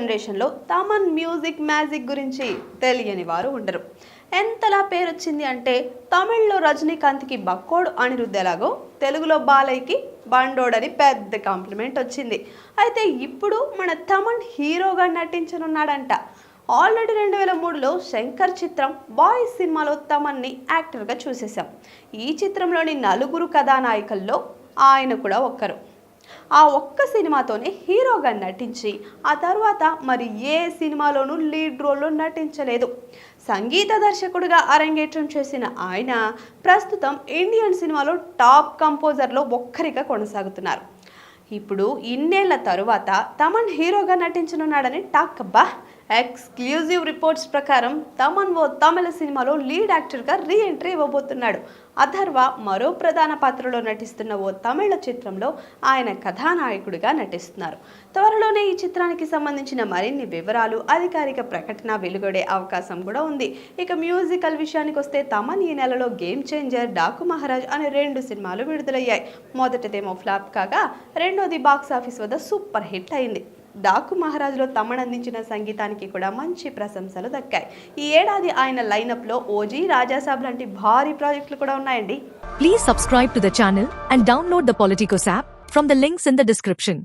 జనరేషన్లో Thaman music magic గురించి తెలియని వారు ఉండరు. ఎంతలా పేరొచ్చింది అంటే తమిళ్లో రజనీకాంత్కి బక్కోడు అనిరుద్ధ్ ఎలాగో తెలుగులో బాలయ్యకి బండోడ్ అని పెద్ద కాంప్లిమెంట్ వచ్చింది. అయితే ఇప్పుడు మన తమన్ హీరోగా నటించనున్నాడంట. ఆల్రెడీ 2003లో శంకర్ చిత్రం బాయ్స్ సినిమాలో తమన్ని యాక్టర్గా చూసేశాం. ఈ చిత్రంలోని నలుగురు కథానాయకుల్లో ఆయన కూడా ఒక్కరు. ఆ ఒక్క సినిమాతోనే హీరోగా నటించి ఆ తర్వాత మరి ఏ సినిమాలోనూ లీడ్ రోల్లో నటించలేదు. సంగీత దర్శకుడిగా అరంగేట్రం చేసిన ఆయన ప్రస్తుతం ఇండియన్ సినిమాలో టాప్ కంపోజర్లో ఒక్కరిగా కొనసాగుతున్నారు. ఇప్పుడు ఇన్నేళ్ల తరువాత తమన్ హీరోగా నటించనున్నాడని టాక్. అబ్బా, ఎక్స్క్లూజివ్ రిపోర్ట్స్ ప్రకారం తమన్ ఓ తమిళ సినిమాలో లీడ్ యాక్టర్గా రీ ఎంట్రీ ఇవ్వబోతున్నాడు. అథర్వ మరో ప్రధాన పాత్రలో నటిస్తున్న ఓ తమిళ చిత్రంలో ఆయన కథానాయకుడిగా నటిస్తున్నారు. త్వరలోనే ఈ చిత్రానికి సంబంధించిన మరిన్ని వివరాలు, అధికారిక ప్రకటన వెలువడే అవకాశం కూడా ఉంది. ఇక మ్యూజికల్ విషయానికి వస్తే తమన్ ఈ నెలలో గేమ్ చేంజర్, డాకు మహారాజ్ అనే 2 సినిమాలు విడుదలయ్యాయి. మొదటిదేమో ఫ్లాప్ కాగా రెండోది బాక్స్ ఆఫీస్ వద్ద సూపర్ హిట్ అయింది. డాకు మహారాజ్లో తమన్ అందించిన సంగీతానికి కూడా మంచి ప్రశంసలు దక్కాయి. ఈ ఏడాది ఆయన లైనప్లో ఓజీ, రాజాసాబ్ లాంటి భారీ ప్రాజెక్టులు కూడా ఉన్నాయండి. Please subscribe to the channel and download the Politicos app from the links in the description.